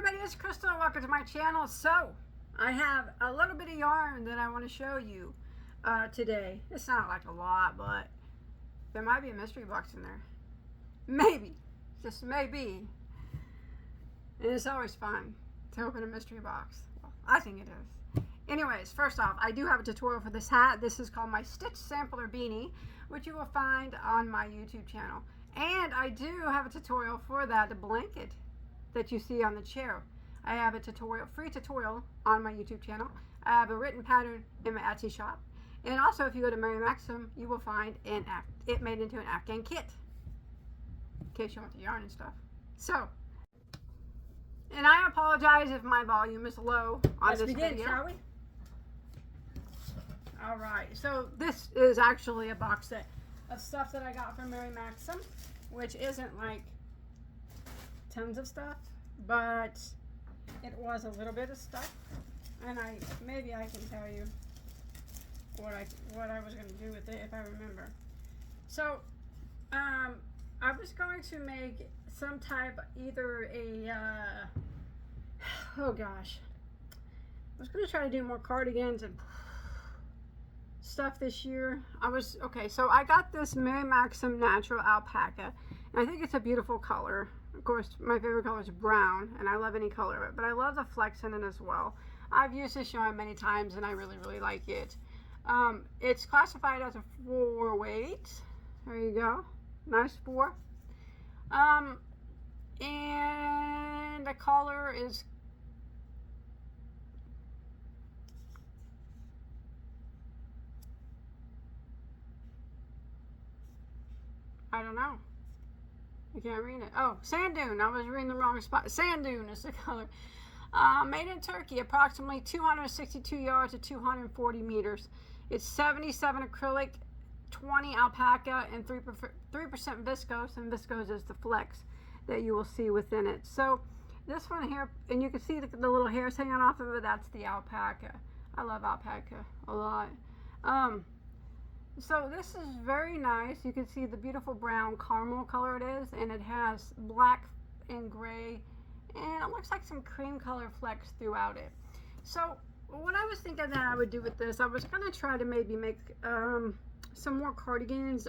everybody, it's Crystal. Welcome to my channel. So I have a little bit of yarn that I want to show you today. It's not like a lot, but there might be a mystery box in there. Maybe, just maybe. And it's always fun to open a mystery box. Well, I think it is. Anyways, first off, I do have a tutorial for this hat. This is called my Stitch Sampler Beanie, which you will find on my YouTube channel. And I do have a tutorial for that, the blanket that you see on the chair. I have a tutorial, free tutorial on my YouTube channel. I have a written pattern in my Etsy shop. And also, if you go to Mary Maxim, you will find it made into an Afghan kit, in case you want the yarn and stuff. So, and I apologize if my volume is low on this video. Shall we? All right, so this is actually a box set of stuff that I got from Mary Maxim, which isn't like tons of stuff, but it was a little bit of stuff, and maybe I can tell you what I was going to do with it if I remember. So I was going to make some type, either a oh gosh, I was going to try to do more cardigans and stuff this year. Okay, so I got this Mary Maxim natural alpaca, and I think it's a beautiful color. Of course, my favorite color is brown, and I love any color of it, but I love the flex in it as well. I've used this yarn many times, and I really, really like it. It's classified as a 4 weight. There you go. Nice 4. And the color is I don't know. I can't read it. Oh, sand dune. I was reading the wrong spot. Sand dune is the color. Made in Turkey, approximately 262 yards to 240 meters. It's 77 acrylic, 20 alpaca, and 3% viscose. And viscose is the flex that you will see within it. So this one here, and you can see the little hairs hanging off of it. That's the alpaca. I love alpaca a lot. So this is very nice. You can see the beautiful brown caramel color it is, and it has black and gray, and it looks like some cream color flecks throughout it. So what I was thinking that I would do with this, I was going to try to maybe make some more cardigans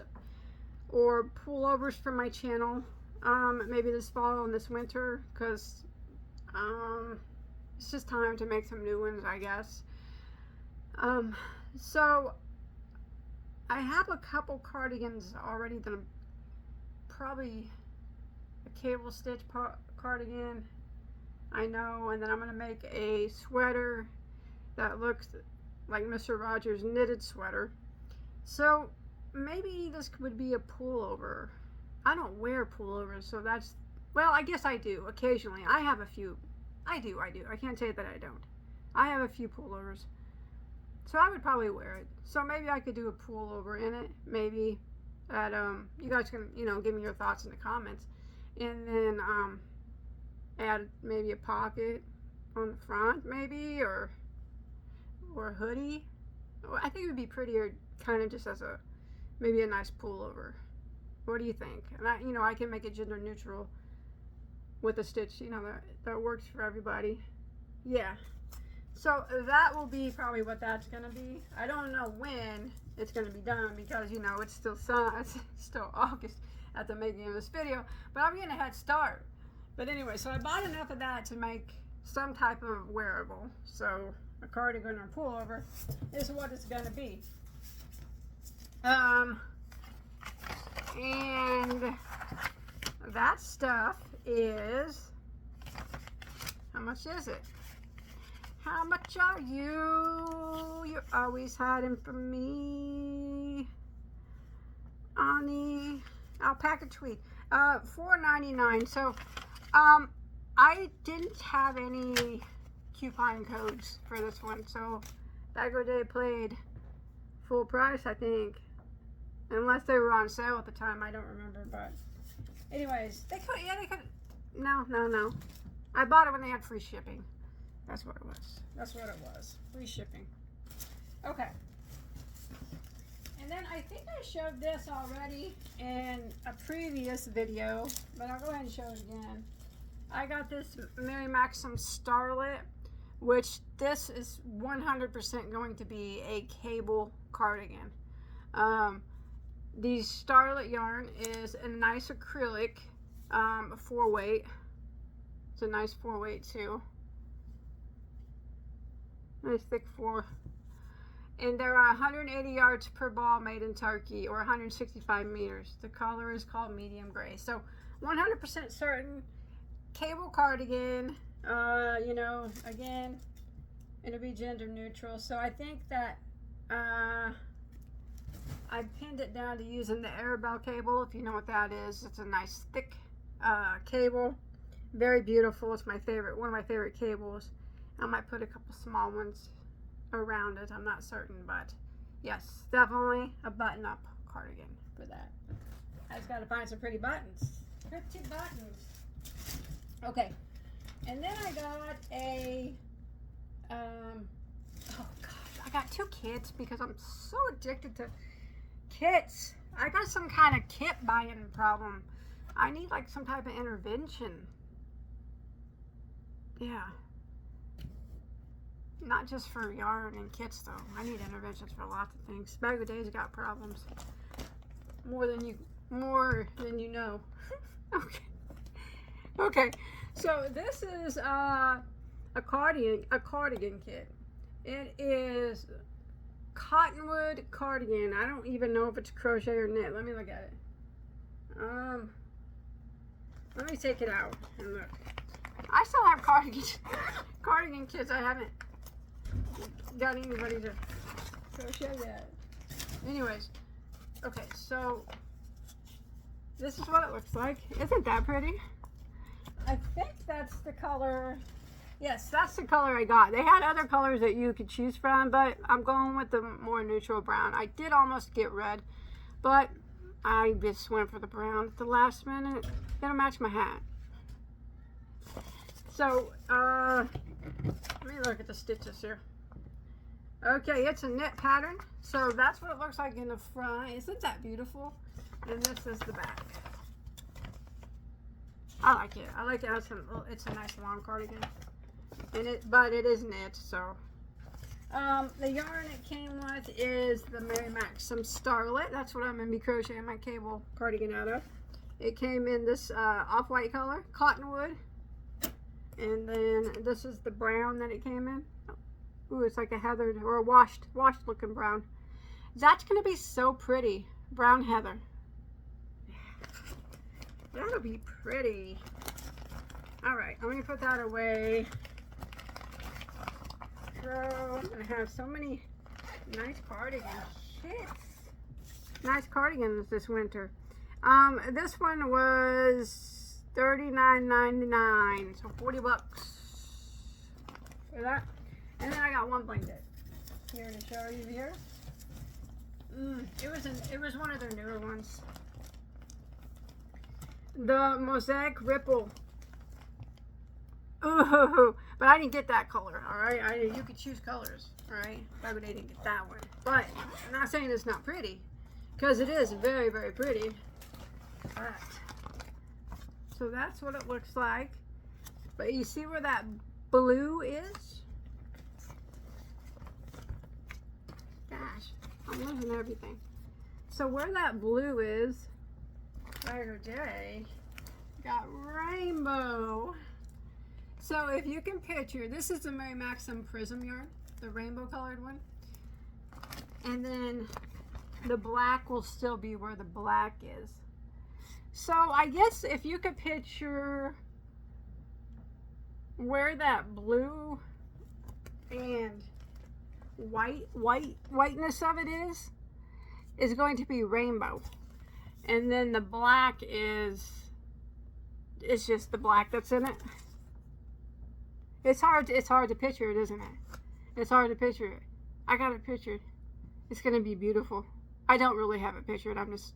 or pullovers for my channel, maybe this fall and this winter, because it's just time to make some new ones, I guess. So I have a couple cardigans already that I'm probably a cable stitch cardigan, I know, and then I'm going to make a sweater that looks like Mr. Rogers' knitted sweater. So maybe this would be a pullover. I don't wear pullovers, so that's, well, I guess I do occasionally. I have a few. I do. I can't say that I don't. I have a few pullovers. So I would probably wear it. So maybe I could do a pullover in it. Maybe that you guys can, give me your thoughts in the comments. And then add maybe a pocket on the front, maybe, or a hoodie. I think it would be prettier, kind of just as maybe a nice pullover. What do you think? And I can make it gender neutral with a stitch, that works for everybody. Yeah. So that will be probably what that's going to be. I don't know when it's going to be done because, it's still August at the making of this video. But I'm getting a head start. But anyway, so I bought enough of that to make some type of wearable. So a cardigan or pullover is what it's going to be. And that stuff is, how much is it? How much are you? You're always hiding from me. On the alpaca tweed. $4.99. So, I didn't have any coupon codes for this one. So, Bagoday played full price, I think. Unless they were on sale at the time. I don't remember. But, anyways, they could. No. I bought it when they had free shipping. That's what it was. Free shipping. Okay. And then I think I showed this already in a previous video, but I'll go ahead and show it again. I got this Mary Maxim Starlet, which this is 100% going to be a cable cardigan. The Starlet yarn is a nice acrylic 4-weight. It's a nice 4-weight too. Nice thick 4. And there are 180 yards per ball made in Turkey, or 165 meters. The color is called medium gray. So 100% certain cable cardigan. You know, again, it'll be gender neutral. So I think that I pinned it down to using the Arabelle cable. If you know what that is, it's a nice thick cable. Very beautiful. It's my favorite, one of my favorite cables. I might put a couple small ones around it. I'm not certain, but yes, definitely a button-up cardigan for that. I just got to find some pretty buttons. Pretty buttons. Okay, and then I got a oh gosh, I got 2 kits because I'm so addicted to kits. I got some kind of kit buying problem. I need like some type of intervention. Yeah. Not just for yarn and kits though. I need interventions for lots of things. Bagoday's got problems. More than you know. Okay. Okay. So this is a cardigan kit. It is cottonwood cardigan. I don't even know if it's crochet or knit. Let me look at it. Let me take it out and look. I still have cardigan kits. I haven't got anybody to crochet yet. Anyways, okay, so this is what it looks like. Isn't that pretty? I think that's the color. Yes, that's the color I got. They had other colors that you could choose from, but I'm going with the more neutral brown. I did almost get red, but I just went for the brown at the last minute. It'll match my hat. So, let me look at the stitches here. Okay, it's a knit pattern. So that's what it looks like in the front. Isn't that beautiful? And this is the back. I like it. I like it. It's a nice long cardigan. But it is knit, so. The yarn it came with is the Mary Maxim Starlet. That's what I'm going to be crocheting my cable cardigan out of. It came in this off-white color, cottonwood. And then this is the brown that it came in. Ooh, it's like a heathered or a washed looking brown. That's going to be so pretty. Brown heather. That'll be pretty. All right, I'm going to put that away. So I'm going to have so many nice cardigans. Shit. Nice cardigans this winter. This one was $39.99, so 40 bucks for that. And then I got one blanket here to show you here. It was one of their newer ones. The Mosaic Ripple. Ooh, but I didn't get that color, alright? You could choose colors, alright? Bagoday didn't get that one. But I'm not saying it's not pretty, because it is very, very pretty. But, so that's what it looks like. But you see where that blue is? Gosh, I'm losing everything. So where that blue is, Bagoday got rainbow. So if you can picture, this is the Mary Maxim Prism yarn, the rainbow colored one. And then the black will still be where the black is. So I guess if you could picture where that blue and whiteness of it is going to be rainbow. And then the black it's just the black that's in it. It's hard to picture it, isn't it? It's hard to picture it. I got it pictured. It's going to be beautiful. I don't really have it pictured. I'm just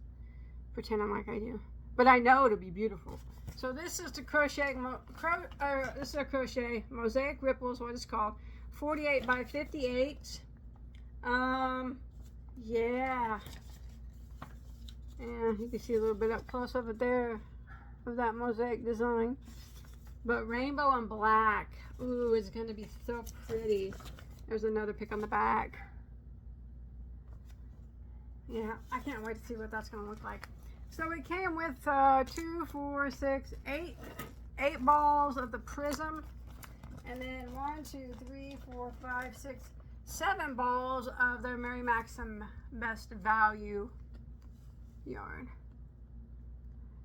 pretending like I do. But I know it'll be beautiful. So this is the crochet, this is a crochet Mosaic Ripple is what it's called. 48 by 58. Yeah. And you can see a little bit up close of it there, of that mosaic design. But rainbow and black, ooh, it's going to be so pretty. There's another pic on the back. Yeah, I can't wait to see what that's going to look like. So it came with 2, 4, 6, 8 balls of the prism. And then 1, 2, 3, 4, 5, 6, 7 balls of their Mary Maxim Best Value yarn.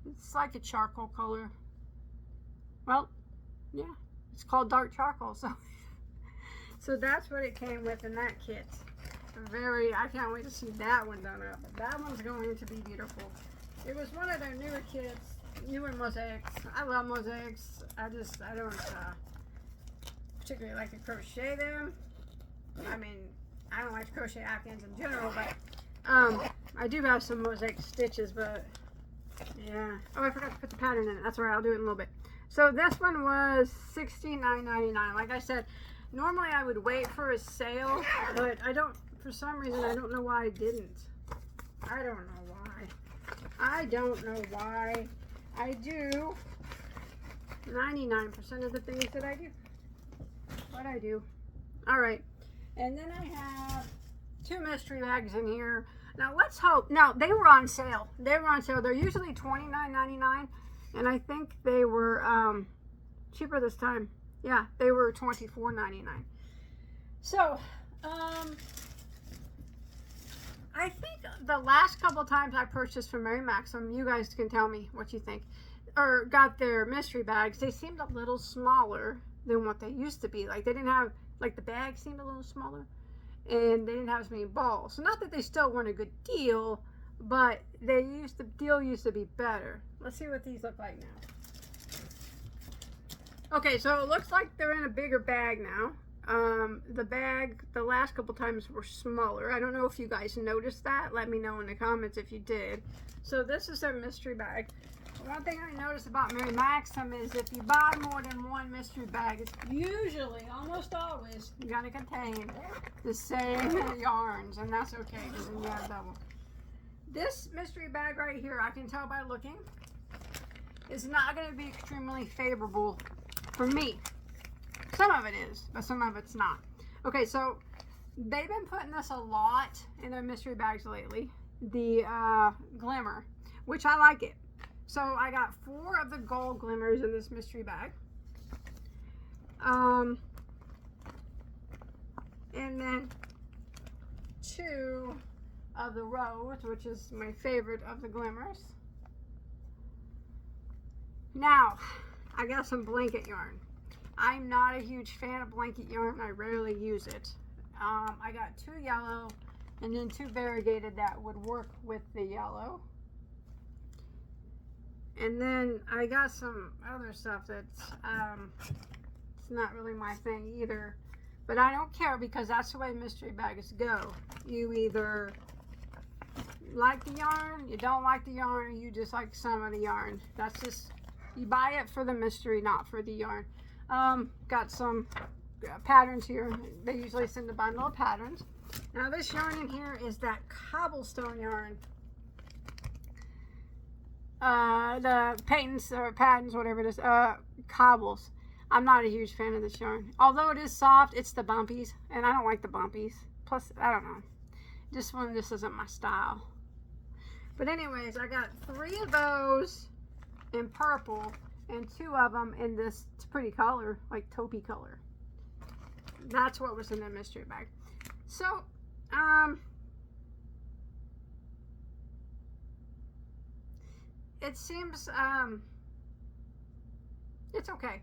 It's like a charcoal color. Well, yeah, it's called dark charcoal. So that's what it came with in that kit. I can't wait to see that one done up. That one's going to be beautiful. It was one of their newer kits, newer mosaics. I love mosaics. I don't particularly like to crochet them. I mean, I don't like to crochet afghans in general, but I do have some mosaic stitches, but yeah. Oh, I forgot to put the pattern in it. That's all right, I'll do it in a little bit. So this one was $69.99. Like I said, normally I would wait for a sale, but I don't, for some reason, I don't know why I didn't. I don't know why. I don't know why. I do 99% of the things that I do. What I do. All right. And then I have 2 mystery bags in here. Now let's hope. Now they were on sale. They were on sale. They're usually $29.99, and I think they were cheaper this time. Yeah, they were $24.99. So I think the last couple times I purchased from Mary Maxim, you guys can tell me what you think, or got their mystery bags, they seemed a little smaller than what they used to be. Like they didn't have, like the bag seemed a little smaller, and they didn't have as many balls. So not that they still weren't a good deal, but the deal used to be better. Let's see what these look like now. Okay, so it looks like they're in a bigger bag now. The bag, the last couple times were smaller. I don't know if you guys noticed that. Let me know in the comments if you did. So this is their mystery bag. One thing I noticed about Mary Maxim is if you buy more than one mystery bag, it's usually, almost always, going to contain the same yarns, and that's okay because then you have double. This mystery bag right here, I can tell by looking, is not going to be extremely favorable for me. Some of it is, but some of it's not. Okay, so they've been putting this a lot in their mystery bags lately. The glimmer, which I like it. So I got 4 of the gold glimmers in this mystery bag. And then 2 of the rose, which is my favorite of the glimmers. Now, I got some blanket yarn. I'm not a huge fan of blanket yarn. I rarely use it. I got 2 yellow and then 2 variegated that would work with the yellow. And then I got some other stuff that's it's not really my thing either. But I don't care because that's the way mystery bags go. You either like the yarn, you don't like the yarn, or you just like some of the yarn. That's just, you buy it for the mystery, not for the yarn. Got some patterns here. They usually send a bundle of patterns. Now this yarn in here is that cobblestone yarn. The patents or patterns, whatever it is, cobbles. I'm not a huge fan of this yarn. Although it is soft, it's the bumpies, and I don't like the bumpies. Plus, I don't know. This one just isn't my style. But anyways, I got 3 of those in purple and 2 of them in this pretty color, like taupey color. That's what was in the mystery bag. So, it seems, it's okay.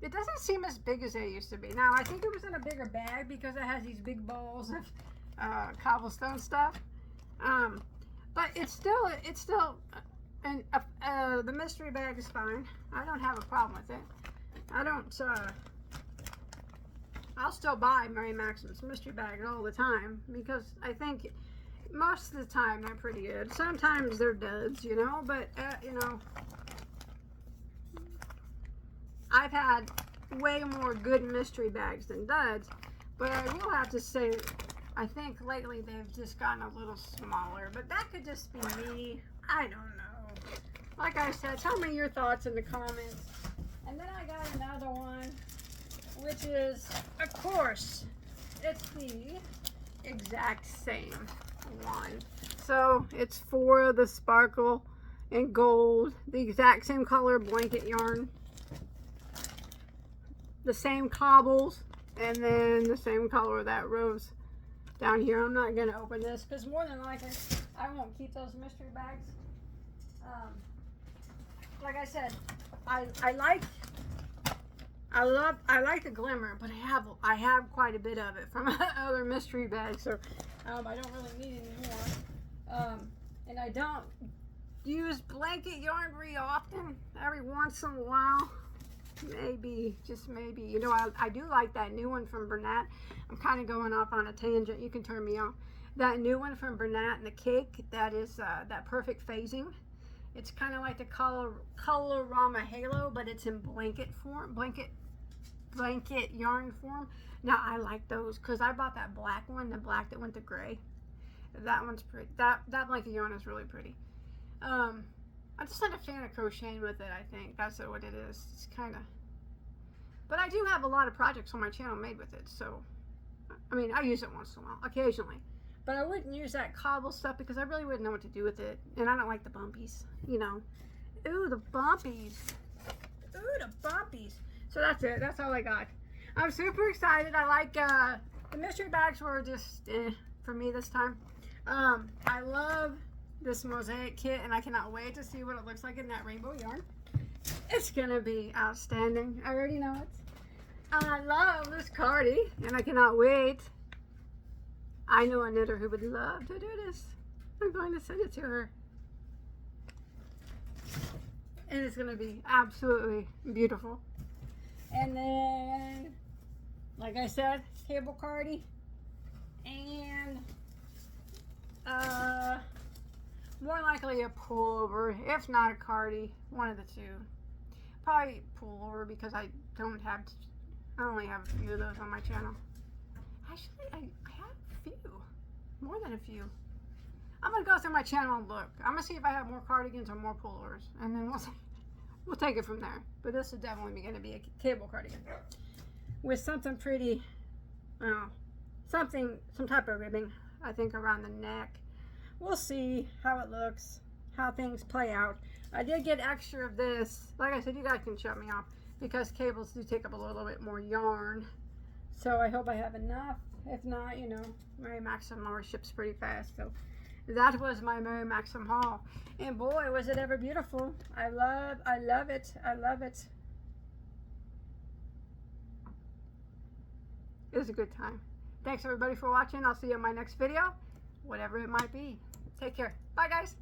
It doesn't seem as big as it used to be. Now, I think it was in a bigger bag because it has these big balls of cobblestone stuff. But it's still, and the mystery bag is fine. I don't have a problem with it. I don't, I'll still buy Mary Maxim's mystery bags all the time because I think most of the time they're pretty good. Sometimes they're duds, you know, but, you know, I've had way more good mystery bags than duds, but I will have to say, I think lately they've just gotten a little smaller, but that could just be me. I don't know. Like I said, tell me your thoughts in the comments. And then I got another one, which is, of course, it's the exact same one. So it's for the sparkle and gold, the exact same color blanket yarn, the same cobbles, and then the same color of that rose down here. I'm not going to open this because more than likely I won't keep those mystery bags. Like I said, I like the glimmer, but I have quite a bit of it from other mystery bags, so I don't really need any more. And I don't use blanket yarn very often. Every once in a while, maybe, just maybe. You know, I do like that new one from Bernat. I'm kind of going off on a tangent. You can turn me off. That new one from Bernat and the cake, that is that perfect phasing. It's kind of like the Colorama Halo, but it's in blanket form, blanket yarn form. Now I like those because I bought that black one, the black that went to gray. That one's pretty. That blanket yarn is really pretty. I'm just not a fan of crocheting with it. I think that's what it is. It's kind of. But I do have a lot of projects on my channel made with it, so I mean I use it once in a while, occasionally. But I wouldn't use that cobble stuff because I really wouldn't know what to do with it. And I don't like the bumpies, you know. Ooh, the bumpies. Ooh, the bumpies. So that's it. That's all I got. I'm super excited. I like, the mystery bags were just, for me this time. I love this mosaic kit and I cannot wait to see what it looks like in that rainbow yarn. It's going to be outstanding. I already know it. I love this cardie and I cannot wait. I know a knitter who would love to do this. I'm going to send it to her. And it's going to be absolutely beautiful. And then, like I said, cable cardie. And more likely a pullover, if not a cardie, one of the two. Probably pullover because I only have a few of those on my channel. Actually, I have a few, more than a few. I'm gonna go through my channel and look. I'm gonna see if I have more cardigans or more pullovers, and then we'll take it from there. But this is definitely gonna be a cable cardigan with something pretty, some type of ribbing. I think around the neck. We'll see how it looks, how things play out. I did get extra of this. Like I said, you guys can shut me off because cables do take up a little bit more yarn. So I hope I have enough. If not, you know, Mary Maxim always ships pretty fast. So that was my Mary Maxim haul. And boy, was it ever beautiful. I love it. I love it. It was a good time. Thanks everybody for watching. I'll see you in my next video, whatever it might be. Take care. Bye guys.